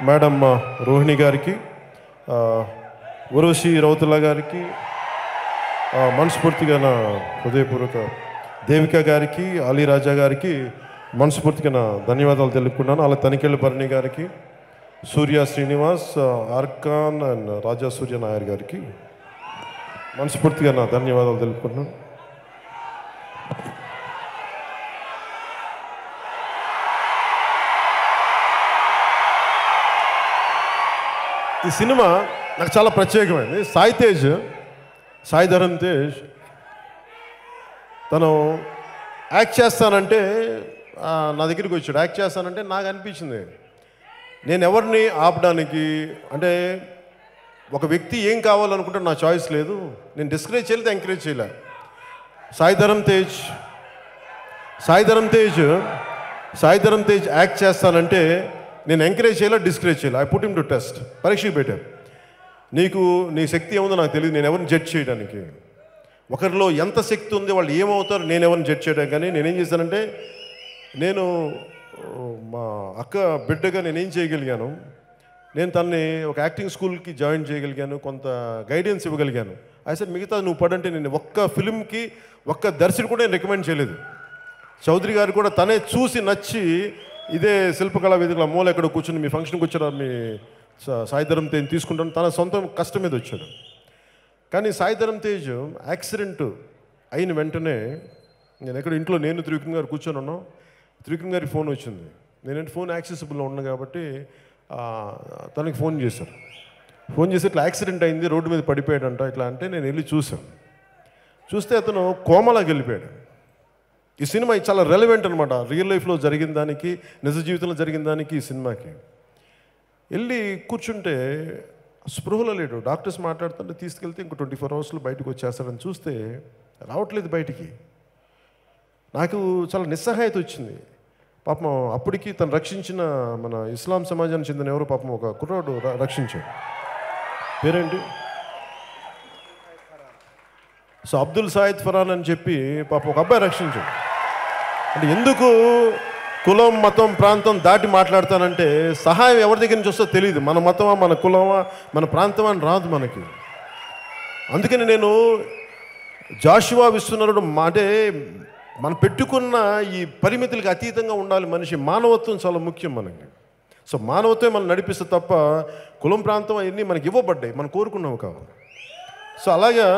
మేడం రోహిణి గారికి, ఉరోషి రౌతుల గారికి మనస్ఫూర్తిగా నా హృదయపూర్వక, దేవిక గారికి, అలీ రాజా గారికి మనస్ఫూర్తిగా నా ధన్యవాదాలు తెలుపుకున్నాను. అలా తనికెళ్ళ భరణి గారికి, సూర్య శ్రీనివాస్, ఆర్కాన్ అండ్ రాజా సూర్య నాయర్ గారికి మనస్ఫూర్తిగా నా ధన్యవాదాలు తెలుపుకుంటున్నాను. ఈ సినిమా నాకు చాలా ప్రత్యేకమైంది. సాయి ధరమ్ తేజ్ తను యాక్ట్ చేస్తానంటే నా దగ్గరికి వచ్చాడు, యాక్ట్ చేస్తానంటే నాకు అనిపించింది నేను ఎవరిని ఆపడానికి, అంటే ఒక వ్యక్తి ఏం కావాలనుకుంటే నా చాయిస్ లేదు, నేను డిస్కరేజ్ చేయలేదు, ఎంకరేజ్ చేయలే. సాయి ధరమ్ తేజ్ యాక్ట్ చేస్తానంటే నేను ఎంకరేజ్ చేయాలా, డిస్కరేజ్ చేయాలి. I put him to test, పరీక్షకు పెట్టాను. నీ శక్తి ఏముందో నాకు తెలియదు, నేను ఎవరిని జడ్జ్ చేయడానికి, ఒకరిలో ఎంత శక్తి ఉంది, వాళ్ళు ఏమవుతారు, నేను ఎవరిని జడ్జ్ చేయడానికి. కానీ నేనేం చేశానంటే, నేను మా అక్క బిడ్డగా నేనేం చేయగలిగాను, నేను తనని ఒక యాక్టింగ్ స్కూల్కి జాయిన్ చేయగలిగాను, కొంత గైడెన్స్ ఇవ్వగలిగాను. అయితే మిగతా నువ్వు పడంటే నేను ఒక్క ఫిల్మ్కి ఒక్క దర్శకుడు కూడా నేను రికమెండ్ చేయలేదు. చౌదరి గారు కూడా తనే చూసి నచ్చి ఇదే శిల్పకళా వేదికల మూల ఎక్కడ కూర్చొని మీ ఫంక్షన్కి వచ్చారా, మీ సాయి ధరమ్ తేజ్ తీసుకుంటాను, తన సొంత కష్టం మీద వచ్చాడు. కానీ సాయి ధరమ్ తేజ్ యాక్సిడెంట్ అయిన వెంటనే నేను ఎక్కడ ఇంట్లో నేను త్రివిక్రమ్ గారు కూర్చొని ఉన్నాం, త్రివిక్రమ్ గారికి ఫోన్ వచ్చింది. నేనంటే ఫోన్ యాక్సెసిబుల్లో ఉన్నా కాబట్టి తనకి ఫోన్ చేశారు. ఫోన్ చేసి ఇట్లా యాక్సిడెంట్ అయింది, రోడ్డు మీద పడిపోయాడంట ఇట్లా అంటే నేను వెళ్ళి చూశాను. చూస్తే అతను కోమలాకి వెళ్ళిపోయాడు. ఈ సినిమా చాలా రెలవెంట్ అనమాట, రియల్ లైఫ్లో జరిగిన దానికి, నిజ జీవితంలో జరిగిన దానికి ఈ సినిమాకి. వెళ్ళి కూర్చుంటే స్పృహలో లేడు. డాక్టర్స్ మాట్లాడుతుంటే తీసుకెళ్తే ఇంకో 24 అవర్స్లో బయటకు వచ్చేస్తాడని చూస్తే రావట్లేదు బయటికి. నాకు చాలా నిస్సహాయత వచ్చింది. పాపం అప్పటికి తను రక్షించిన మన ఇస్లాం సమాజానికి చెందిన ఎవరో పాపం ఒక కుర్రాడు రక్షించాడు, పేరేంటి, సో అబ్దుల్ సాయిద్ ఫరాన్ అని చెప్పి పాపం ఒక అబ్బాయి రక్షించాడు. అంటే ఎందుకు కులం మతం ప్రాంతం దాటి మాట్లాడతానంటే సహాయం ఎవరి దగ్గర నుంచి వస్తుందో తెలియదు. మన మతమా, మన కులమా, మన ప్రాంతమా అని రాదు మనకి. అందుకని నేను జాషువా విశ్వనరుడు అంటే మనం పెట్టుకున్న ఈ పరిమితులకి అతీతంగా ఉండాలి మనిషి. మానవత్వం చాలా ముఖ్యం మనకి. సో మానవత్వం మనం నడిపిస్తే తప్ప కులం ప్రాంతం అవన్నీ మనకి ఇవ్వబడ్డాయి, మనం కోరుకున్నావు కావు. సో అలాగా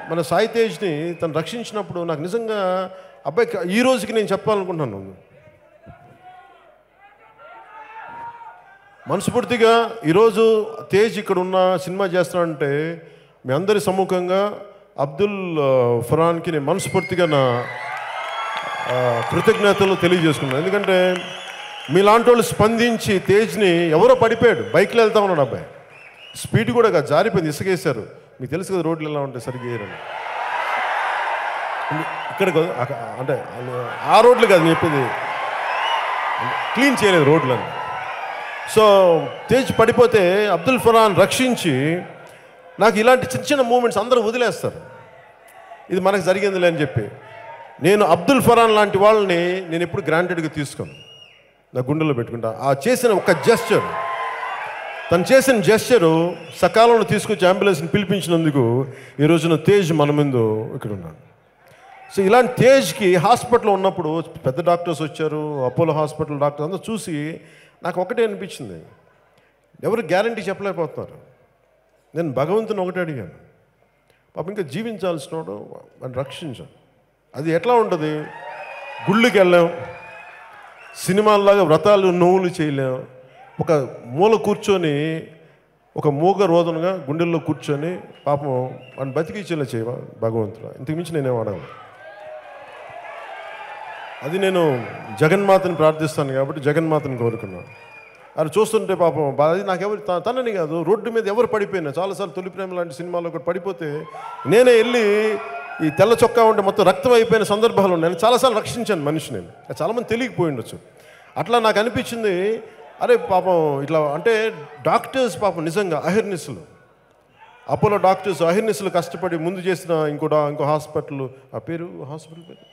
మన సాయి తేజ్ని తను రక్షించినప్పుడు నాకు నిజంగా అబ్బాయి ఈ రోజుకి నేను చెప్పాలనుకుంటున్నాను, మనస్ఫూర్తిగా ఈరోజు తేజ్ ఇక్కడ ఉన్న సినిమా చేస్తానంటే మీ అందరి సమ్ముఖంగా అబ్దుల్ ఫరాన్కి నేను మనస్ఫూర్తిగా నా కృతజ్ఞతలు తెలియజేసుకున్నాను. ఎందుకంటే మీలాంటి వాళ్ళు స్పందించి తేజ్ని, ఎవరో పడిపోయాడు, బైక్లో వెళ్తా ఉన్నాడు అబ్బాయి, స్పీడ్ కూడా కాదు, జారిపోయింది, ఇసుకేశారు. మీకు తెలుసు కదా రోడ్లు ఎలా ఉంటాయి, సరిగ్గా వేయరని. ఇక్కడ అంటే ఆ రోడ్లు కాదు నేను చెప్పింది, క్లీన్ చేయలేదు రోడ్లని. సో తేజ్ పడిపోతే అబ్దుల్ ఫరాన్ రక్షించి, నాకు ఇలాంటి చిన్న చిన్న మూమెంట్స్ అందరూ వదిలేస్తారు, ఇది మనకు జరిగిందిలే అని చెప్పి. నేను అబ్దుల్ ఫరాన్ లాంటి వాళ్ళని నేను ఎప్పుడు గ్రాంటెడ్గా తీసుకోను, నా గుండెలో పెట్టుకుంటా. ఆ చేసిన ఒక జెస్చర్, తను చేసిన జెస్చరు సకాలంలో తీసుకొచ్చి అంబులెన్స్ని పిలిపించినందుకు ఈ రోజున తేజ్ మన ముందు ఇక్కడ ఉన్నాడు. సో ఇలాంటి తేజ్కి హాస్పిటల్లో ఉన్నప్పుడు పెద్ద డాక్టర్స్ వచ్చారు, అపోలో హాస్పిటల్ డాక్టర్ అందరూ చూసి నాకు ఒకటే అనిపించింది, ఎవరు గ్యారంటీ చెప్పలేకపోతున్నారు. నేను భగవంతుని ఒకటే అడిగాను, పాపం ఇంకా జీవించాల్సినోడు అని రక్షించాను. అది ఎట్లా ఉంటుంది, గుళ్ళకి వెళ్ళాం, సినిమాల్లాగా వ్రతాలు నోవులు చేయలేం, ఒక మూల కూర్చొని ఒక మూగ రోదనగా గుండెల్లో కూర్చొని పాపం వాడిని బతికించేలా చేయవా భగవంతుడు, ఇంతకుమించి నేనేం అడగను. అది నేను జగన్మాతని ప్రార్థిస్తాను కాబట్టి జగన్మాతని కోరుకున్నాను. అది చూస్తుంటే పాపం అది నాకెవరు తనని కాదు, రోడ్డు మీద ఎవరు పడిపోయినా, చాలాసార్లు తొలి ప్రేమ లాంటి సినిమాలో ఒకటి పడిపోతే నేనే వెళ్ళి ఈ తెల్ల చొక్కా ఉంటే మొత్తం రక్తం అయిపోయిన సందర్భాలు ఉన్నాయి. నేను చాలాసార్లు రక్షించాను మనిషిని, చాలామంది తెలియకపోయి ఉండొచ్చు. అట్లా నాకు అనిపించింది, అరే పాపం ఇట్లా అంటే డాక్టర్స్ పాపం నిజంగా అహిర్నిస్సులు, అపోలో డాక్టర్స్ అహిర్నిస్సులు కష్టపడి ముందు చేసిన ఇంకో హాస్పిటల్, ఆ పేరు హాస్పిటల్ పేరు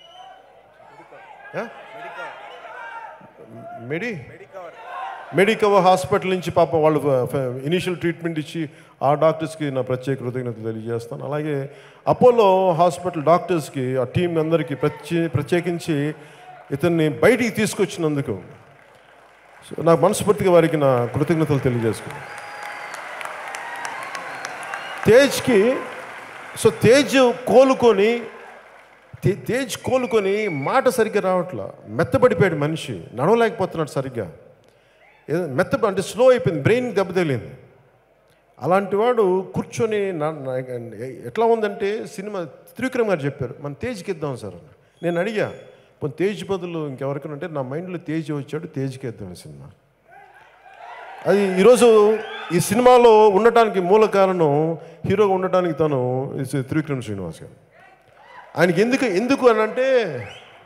మెడికవర్ హాస్పిటల్ నుంచి పాపం వాళ్ళు ఇనీషియల్ ట్రీట్మెంట్ ఇచ్చి ఆ డాక్టర్స్కి నా ప్రత్యేక కృతజ్ఞతలు తెలియజేస్తాను. అలాగే అపోలో హాస్పిటల్ డాక్టర్స్కి, ఆ టీం అందరికీ ప్రత్యేకించి ఇతన్ని బయటికి తీసుకొచ్చినందుకు నాకు మనస్ఫూర్తిగా వారికి నా కృతజ్ఞతలు తెలియజేసుకున్నాను. తేజ్కి సో తేజ్ కోలుకొని మాట సరిగ్గా రావట్లా, మెత్తబడిపోయాడు మనిషి, నడవలేకపోతున్నాడు సరిగ్గా, అంటే స్లో అయిపోయింది, బ్రెయిన్ దెబ్బతగిలింది. అలాంటి వాడు కూర్చొని ఎట్లా ఉందంటే సినిమా త్రివిక్రమ్ గారు చెప్పారు మన తేజ్కి ఇద్దాం సార్. నేను అడిగా తేజ్ బదులు ఇంకెవరికైనా అంటే నా మైండ్లో తేజ్ వచ్చాడు, తేజ్కి వేద్దాం సినిమా. అది ఈరోజు ఈ సినిమాలో ఉండటానికి మూల కారణం, హీరోగా ఉండటానికి తను త్రివిక్రమ్ శ్రీనివాస్ గారు. ఆయనకి ఎందుకు అని అంటే,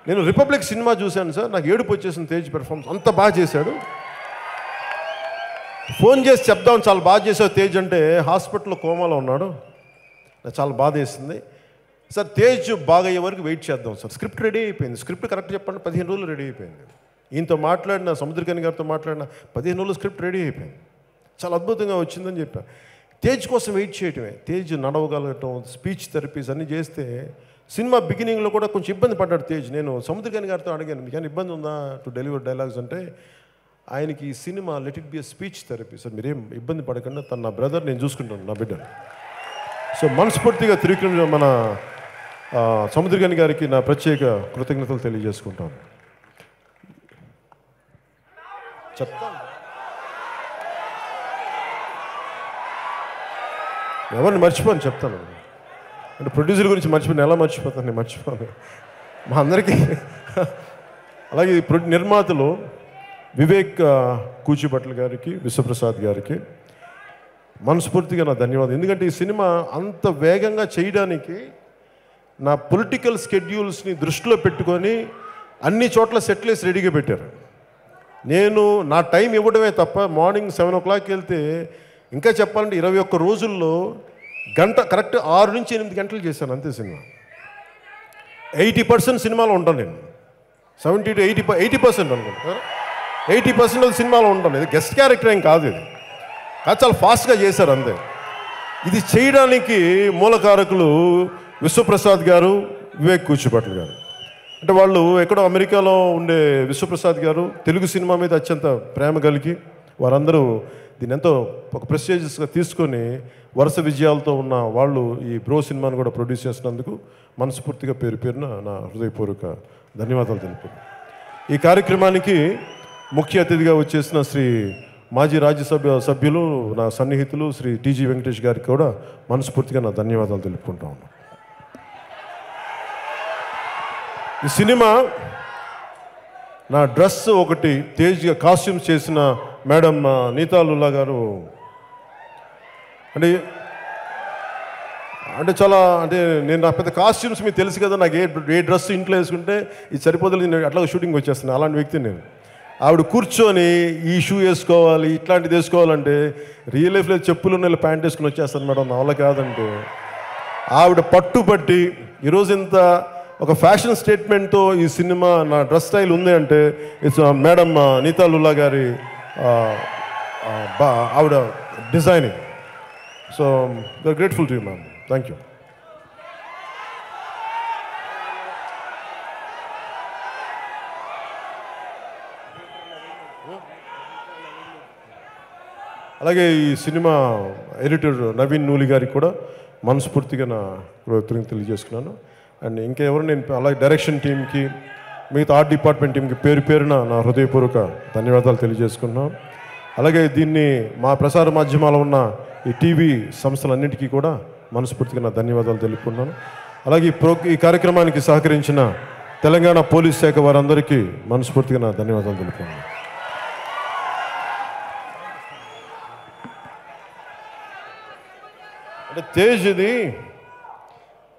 నేను రిపబ్లిక్ సినిమా చూశాను సార్, నాకు ఏడుపు వచ్చేసింది తేజ్ పెర్ఫార్మెన్స్, అంత బాగా చేశాడు. ఫోన్ చేసి చెప్దాం చాలా బాగా చేసావు తేజ్ అంటే, హాస్పిటల్లో కోమాలో ఉన్నాడు, నాకు చాలా బాధ వేసింది. సార్ తేజ్ బాగా అయ్యే వరకు వెయిట్ చేద్దాం సార్, స్క్రిప్ట్ రెడీ అయిపోయింది, స్క్రిప్ట్ కరెక్ట్ చెప్పండి 15 రోజులు రెడీ అయిపోయింది. ఈయనతో మాట్లాడిన, సముద్రకని గారితో మాట్లాడిన 15 రోజులు స్క్రిప్ట్ రెడీ అయిపోయింది, చాలా అద్భుతంగా వచ్చిందని చెప్పాను. తేజ్ కోసం వెయిట్ చేయటమే, తేజ్ నడవగలగటం, స్పీచ్ థెరపీస్ అన్నీ చేస్తే, సినిమా బిగినింగ్లో కూడా కొంచెం ఇబ్బంది పడ్డాడు తేజ్. నేను సముద్రకని గారితో అడిగాను, మీకు ఏమైనా ఇబ్బంది ఉందా టు డెలివర్ డైలాగ్స్ అంటే, ఆయనకి ఈ cinema let it be a speech therapy sir, మీరేం ఇబ్బంది పడకుండా, తను నా బ్రదర్, నేను చూసుకుంటాను నా బిడ్డను. సో మనస్ఫూర్తిగా త్రివిక్రమ్ మన సముద్రకని గారికి నా ప్రత్యేక కృతజ్ఞతలు తెలియజేసుకుంటాను. చెప్తాను ఎవరిని మర్చిపోను, చెప్తాను అంటే ప్రొడ్యూసర్ గురించి మర్చిపోయాను, ఎలా మర్చిపోతాను, నేను మర్చిపోను మా అందరికీ. అలాగే నిర్మాతలు వివేక్ కూచిభట్ల గారికి, విశ్వప్రసాద్ గారికి మనస్ఫూర్తిగా నా ధన్యవాదాలు. ఎందుకంటే ఈ సినిమా అంత వేగంగా చేయడానికి నా పొలిటికల్ స్కెడ్యూల్స్ని దృష్టిలో పెట్టుకొని అన్ని చోట్ల సెటిల్స్ రెడీగా పెట్టారు. నేను నా టైం ఇవ్వడమే తప్ప, మార్నింగ్ 7 o'clock వెళ్తే, ఇంకా చెప్పాలంటే 21 రోజుల్లో గంట కరెక్ట్ 6 నుంచి 8 గంటలు చేశాను అంతే సినిమా. 80% సినిమాలో ఉంటాను నేను, 70 to 80% అనుకుంటా, 80% సినిమాలో ఉంటాను. ఇది గెస్ట్ క్యారెక్టర్ ఏం కాదు, ఇది కాదు, చాలా ఫాస్ట్గా చేశారు అంతే. ఇది చేయడానికి మూలకారకులు విశ్వప్రసాద్ గారు, వివేక్ కూచిభట్ల గారు. అంటే వాళ్ళు ఎక్కడో అమెరికాలో ఉండే విశ్వప్రసాద్ గారు తెలుగు సినిమా మీద అత్యంత ప్రేమ కలిగి, వారందరూ దీన్ని ఎంతో ఒక ప్రెస్టీజియస్గా తీసుకొని వరుస విజయాలతో ఉన్న వాళ్ళు ఈ బ్రో సినిమాను కూడా ప్రొడ్యూస్ చేసినందుకు మనస్ఫూర్తిగా పేరున నా హృదయపూర్వక ధన్యవాదాలు తెలుపుతున్నాను. ఈ కార్యక్రమానికి ముఖ్య అతిథిగా వచ్చేసిన శ్రీ మాజీ రాజ్యసభ సభ్యులు, నా సన్నిహితులు శ్రీ టీజీ వెంకటేష్ గారికి కూడా మనస్ఫూర్తిగా నా ధన్యవాదాలు తెలుపుకుంటా ఉన్నాను. ఈ సినిమా నా డ్రెస్ ఒకటి తేజ్గా కాస్ట్యూమ్స్ చేసిన మేడం నీతా లుల్లా గారు అంటే చాలా అంటే నేను నా పెద్ద కాస్ట్యూమ్స్ మీకు తెలుసు కదా, నాకు ఏ డ్రెస్ ఇంట్లో వేసుకుంటే ఇది సరిపోతుంది, నేను అట్లా షూటింగ్ వచ్చేస్తాను, అలాంటి వ్యక్తి నేను. ఆవిడ కూర్చొని ఈ షూ వేసుకోవాలి, ఇట్లాంటిది వేసుకోవాలంటే రియల్ లైఫ్లో చెప్పులు నెల ప్యాంట్ వేసుకుని వచ్చేస్తాను మేడం, నా వల్ల కాదంటే ఆవిడ పట్టుబట్టి ఈరోజు ఇంత ఒక ఫ్యాషన్ స్టేట్మెంట్తో ఈ సినిమా నా డ్రెస్ స్టైల్ ఉంది అంటే ఇట్స్ మేడం నీతా లుల్లా గారి ఆవిడ designing. So we are grateful to you ma'am, thank you. అలాగే ఈ సినిమా ఎడిటర్ నవీన్ నూలి గారికి కూడా మనస్ఫూర్తిగా నా కృతజ్ఞతలు తెలియజేసుకున్నాను. అండ్ ఇంకెవరు నేను అలాగే డైరెక్షన్ టీంకి, మిగతా ఆర్ట్ డిపార్ట్మెంట్ టీంకి పేరున నా హృదయపూర్వక ధన్యవాదాలు తెలియజేసుకున్నాను. అలాగే దీన్ని మా ప్రసార మాధ్యమాలు ఉన్న ఈ టీవీ సంస్థలన్నింటికీ కూడా మనస్ఫూర్తిగా నా ధన్యవాదాలు తెలుపుకున్నాను. అలాగే ఈ కార్యక్రమానికి సహకరించిన తెలంగాణ పోలీస్ శాఖ వారందరికీ మనస్ఫూర్తిగా నా ధన్యవాదాలు తెలుపుకున్నాను. అంటే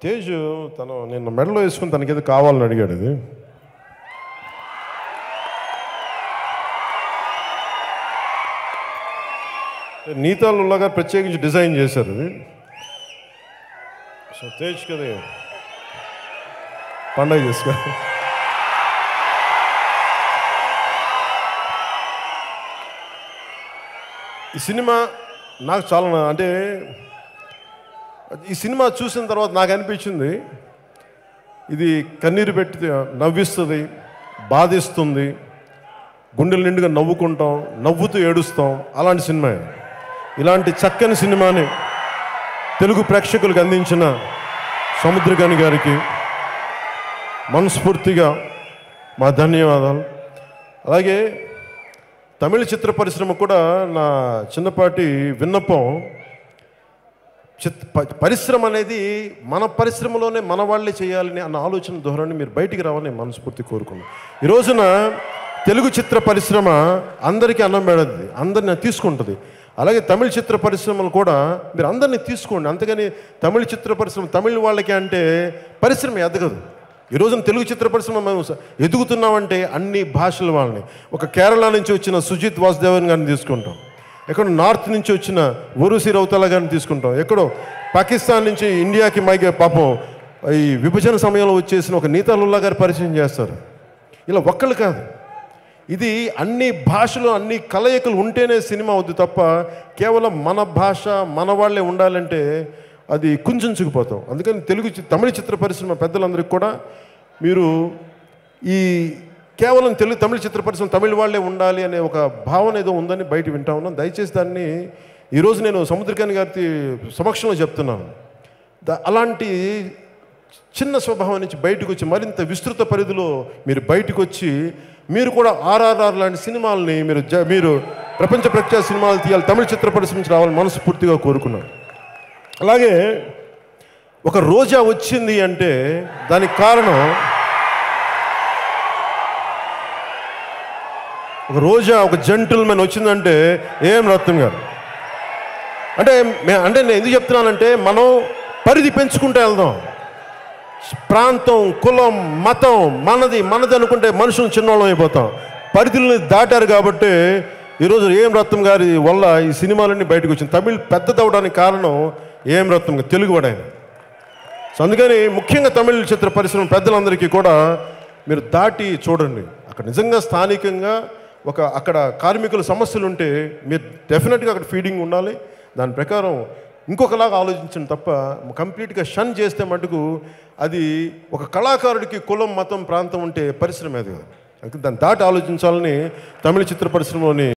తేజ్ తను నిన్న మెడలో వేసుకుని తనకేదో కావాలని అడిగాడు. ఇది నీతా లుల్లా గారు ప్రత్యేకించి డిజైన్ చేశారు. ఇది సో తేజ్ కదా పండగ చేసుకో. ఈ సినిమా నాకు చాలా అంటే ఈ సినిమా చూసిన తర్వాత నాకు అనిపించింది, ఇది కన్నీరు పెట్టి నవ్విస్తుంది, బాధిస్తుంది, గుండెల నిండుగా నవ్వుకుంటాం, నవ్వుతూ ఏడుస్తాం, అలాంటి సినిమా. ఇలాంటి చక్కని సినిమాని తెలుగు ప్రేక్షకులకు అందించిన సముద్రకని గారికి మనస్ఫూర్తిగా మా ధన్యవాదాలు. అలాగే తమిళ చిత్ర పరిశ్రమ కూడా నా చిన్నపాటి విన్నపం, పరిశ్రమ అనేది మన పరిశ్రమలోనే మన వాళ్ళే చేయాలని అన్న ఆలోచన ధోరణి మీరు బయటికి రావాలని మనస్ఫూర్తి కోరుకున్నాను. ఈ రోజున తెలుగు చిత్ర పరిశ్రమ అందరికీ అన్నం పెడద్ది, అందరిని తీసుకుంటుంది. అలాగే తమిళ చిత్ర పరిశ్రమలు కూడా మీరు అందరినీ తీసుకోండి. అంతేగాని తమిళ చిత్ర పరిశ్రమ తమిళ వాళ్ళకి అంటే పరిశ్రమ ఎదగదు. ఈ రోజున తెలుగు చిత్ర పరిశ్రమ మేము ఎదుగుతున్నామంటే అన్ని భాషల వాళ్ళని, ఒక కేరళ నుంచి వచ్చిన సుజిత్ వాసుదేవన్ గారిని తీసుకుంటాం, ఎక్కడో నార్త్ నుంచి వచ్చిన వరుసి రౌతాల గారిని తీసుకుంటాం, ఎక్కడో పాకిస్తాన్ నుంచి ఇండియాకి పాపం ఈ విభజన సమయంలో వచ్చేసిన ఒక నీతాలుల్లా గారి పరిచయం చేస్తారు. ఇలా ఒక్కళ్ళు కాదు, ఇది అన్ని భాషలు అన్ని కలయికలు ఉంటేనే సినిమా అవుద్ది తప్ప కేవలం మన భాష మన వాళ్ళే ఉండాలంటే అది కుంచుకుపోతాం. అందుకని తమిళ చిత్ర పరిశ్రమ పెద్దలందరికీ కూడా మీరు ఈ కేవలం తమిళ చిత్ర పరిశ్రమ తమిళ వాళ్ళే ఉండాలి అనే ఒక భావన ఏదో ఉందని బయట వింటా ఉన్నాను. దయచేసి దాన్ని ఈరోజు నేను సముద్రకాని గారి సమక్షంలో చెప్తున్నాను. అలాంటి చిన్న స్వభావం నుంచి బయటకు వచ్చి మరింత విస్తృత పరిధిలో మీరు బయటకు వచ్చి మీరు కూడా RRR లాంటి సినిమాలని మీరు ప్రపంచ ప్రఖ్యాత సినిమాలు తీయాలి, తమిళ చిత్ర పరిశ్రమ నుంచి రావాలని మనస్ఫూర్తిగా కోరుకున్నాను. అలాగే ఒక రోజా వచ్చింది అంటే దానికి కారణం, ఒక రోజా ఒక జెంటిల్మెన్ వచ్చిందంటే ఏం రత్నం గారు అంటే నేను ఎందుకు చెప్తున్నానంటే మనం పరిధి పెంచుకుంటూ వెళ్దాం. ప్రాంతం, కులం, మతం మనది అనుకుంటే మనుషులు చిన్నోళ్ళం అయిపోతాం. పరిధుల్ని దాటారు కాబట్టి ఈరోజు ఏం రత్నం గారి వల్ల ఈ సినిమాలన్నీ బయటకు వచ్చింది. తమిళ్ పెద్దదవడానికి కారణం ఏం రత్నం గారు, తెలుగువాడైన. సో అందుకని ముఖ్యంగా తమిళ చిత్ర పరిశ్రమ పెద్దలందరికీ కూడా మీరు దాటి చూడండి. అక్కడ నిజంగా స్థానికంగా అక్కడ కార్మికుల సమస్యలు ఉంటే మీరు డెఫినెట్గా అక్కడ ఫీడింగ్ ఉండాలి. దాని ప్రకారం ఇంకొకలాగా ఆలోచించండి తప్ప కంప్లీట్గా షన్ చేస్తే మటుకు అది ఒక కళాకారుడికి కులం, మతం, ప్రాంతం ఉంటే పరిశ్రమ అది. దాన్ని దాటి ఆలోచించాలని తమిళ చిత్ర పరిశ్రమలోని